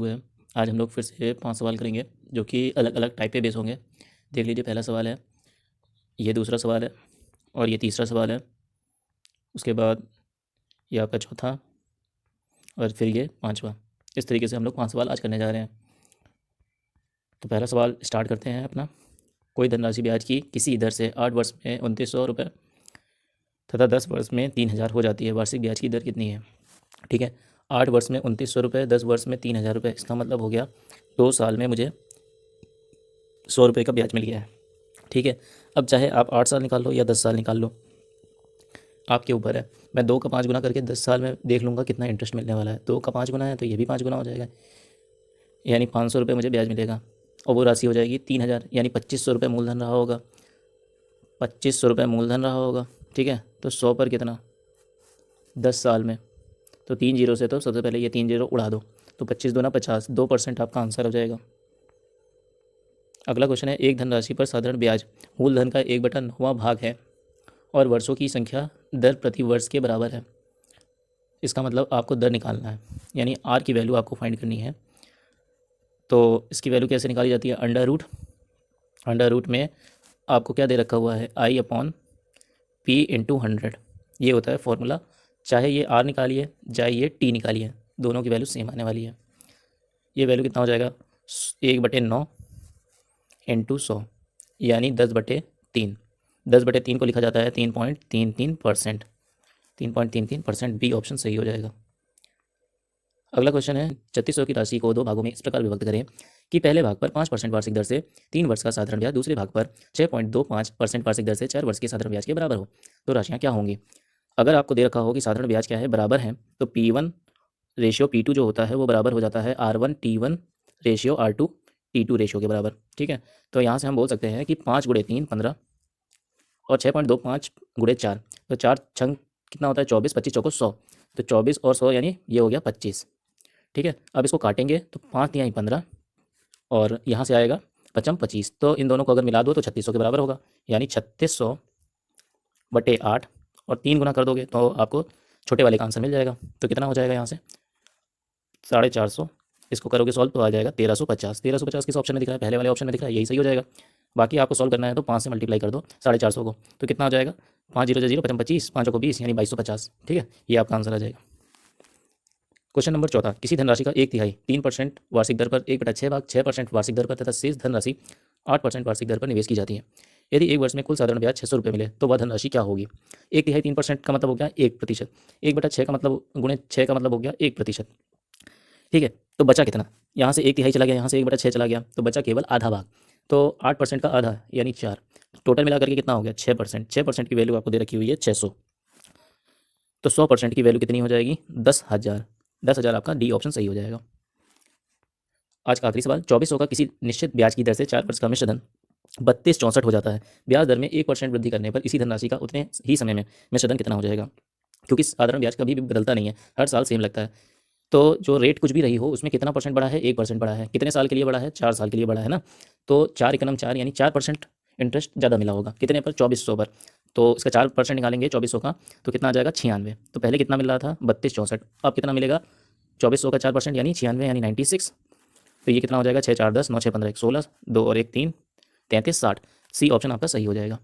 हुए हैं। आज हम लोग फिर से 5 सवाल करेंगे जो कि अलग अलग टाइप पे बेस होंगे। देख लीजिए, पहला सवाल है, ये दूसरा सवाल है और ये तीसरा सवाल है। उसके बाद ये आपका चौथा और फिर ये पांचवा। इस तरीके से हम लोग 5 सवाल आज करने जा रहे हैं। तो पहला सवाल स्टार्ट करते हैं अपना। कोई धनराशि ब्याज की किसी दर से 8 वर्ष में 2900 रुपये तथा 10 वर्ष में 3000 हो जाती है। वार्षिक ब्याज की दर कितनी है? ठीक है, 8 वर्ष में 2900 रुपये, 10 वर्ष में 3000 रुपये। इसका मतलब हो गया 2 साल में मुझे 100 रुपये का ब्याज मिल गया है। ठीक है, अब चाहे आप 8 साल निकाल लो या 10 साल निकाल लो, आपके ऊपर है। मैं 2 का 5 गुना करके 10 साल में देख लूँगा कितना इंटरेस्ट मिलने वाला है। 2 का 5 गुना है तो ये भी 5 गुना हो जाएगा, यानी 500 रुपये मुझे ब्याज मिलेगा। और वो राशि हो जाएगी 3000, यानी 2500 रुपये मूलधन रहा होगा। 2500 रुपये मूलधन रहा होगा। ठीक है, तो 100 पर कितना? 10 साल में तो 3 जीरो से, तो सबसे पहले ये 3 जीरो उड़ा दो, तो 25 दूना 50, 2% आपका आंसर हो जाएगा। अगला क्वेश्चन है, एक धनराशि पर साधारण ब्याज मूलधन का 1/9वां भाग है और वर्षों की संख्या दर प्रति वर्ष के बराबर है। इसका मतलब आपको दर निकालना है, यानी आर की वैल्यू आपको फाइंड करनी है। तो इसकी वैल्यू कैसे निकाली जाती है? अंडर रूट में आपको क्या दे रखा हुआ है? I/P/100, ये होता है फॉर्मूला। चाहे ये आर निकालिए चाहे ये टी निकालिए, दोनों की वैल्यू सेम आने वाली है। ये वैल्यू कितना हो जाएगा? 1/9 इंटू 100, यानी 10/3। 10/3 को लिखा जाता है 3.33%। 3.33%, बी ऑप्शन सही हो जाएगा। अगला क्वेश्चन है, 3600 की राशि को 2 भागों में इस प्रकार विभक्त करें कि पहले भाग पर 5% वार्षिक दर से 3 वर्ष का साधारण ब्याज, दूसरे भाग पर 6.25% वार्षिक दर से 4 वर्ष के साधारण ब्याज के बराबर हो। तो राशियाँ क्या होंगी? अगर आपको दे रखा हो कि साधारण ब्याज क्या है, बराबर है, तो P1/P2 जो होता है वो बराबर हो जाता है R1/T1/R2/T2 रेशियो के बराबर। ठीक है, तो यहाँ से हम बोल सकते हैं कि 5 × 3 15 और 6.25 × 4, तो 4 छंग कितना होता है? 24, 25 चौको 100, तो 24 और 100 यानी ये हो गया 25। ठीक है, अब इसको काटेंगे तो 5 तिहाई 15 और यहाँ से आएगा 5 25, तो इन दोनों को अगर मिला दो तो 3600 के बराबर होगा, यानी 3600/8 और 3 गुना कर दोगे तो आपको छोटे वाले का आंसर मिल जाएगा। तो कितना हो जाएगा यहाँ से? 450। इसको करोगे सॉल्व तो आ जाएगा 1350। 1350 किस ऑप्शन में दिख रहा है? पहले वाले ऑप्शन में दिख रहा है, यही सही हो जाएगा। बाकी आपको सॉल्व करना है तो 5 से मल्टीप्लाई कर दो 450 को, तो कितना हो जाएगा? 5 0 0 5 25, 5 को 20, यानी 2250। ठीक है, ये आपका आंसर आ जाएगा। क्वेश्चन नंबर 14, किसी धनराशि का 1/3 3% वार्षिक दर पर 1/6 भाग 6% वार्षिक दर पर तथा शेष धनराशि 8% वार्षिक दर पर निवेश की जाती है। यदि एक वर्ष में कुल साधारण ब्याज 600 रुपये मिले तो वह धनराशि क्या होगी? 1/3 3% का मतलब हो गया 1%। 1/6 का मतलब गुणे 6 का मतलब हो गया 1%। ठीक है, तो बचा कितना? यहाँ से 1/3 चला गया, यहाँ से 1/6 चला गया, तो बचा केवल आधा भाग। तो 8% का आधा यानी 4, टोटल मिला करके कितना हो गया? 6%। 6% की वैल्यू आपको दे रखी हुई है 600, तो 100% की वैल्यू कितनी हो जाएगी? 10,000। 10,000 आपका डी ऑप्शन सही हो जाएगा। आज का आखिरी सवाल, 2400 का किसी निश्चित ब्याज की दर से 4 वर्ष का मिश्रधन 3264 हो जाता है। ब्याज दर में 1% वृद्धि करने पर इसी धनराशि का उतने ही समय में मिश्रधन कितना हो जाएगा? क्योंकि साधारण ब्याज कभी भी बदलता नहीं है, हर साल सेम लगता है। तो जो रेट कुछ भी रही हो उसमें कितना परसेंट बढ़ा है? 1% बढ़ा है। कितने साल के लिए बढ़ा है? 4 साल के लिए बढ़ा है ना। तो 4 एकम 4 यानी 4% इंटरेस्ट ज़्यादा मिला होगा। कितने पर? 2400 पर। तो इसका 4% निकालेंगे 2400 का, तो कितना आ जाएगा? 96। तो पहले कितना मिल रहा था? 3264। अब कितना मिलेगा? 2400 का 4% यानी 96, यानी 96। तो ये कितना हो जाएगा? 6 4 10, 9 6 15 1 16, 2 और 1 3, 33 60। सी ऑप्शन आपका सही हो जाएगा।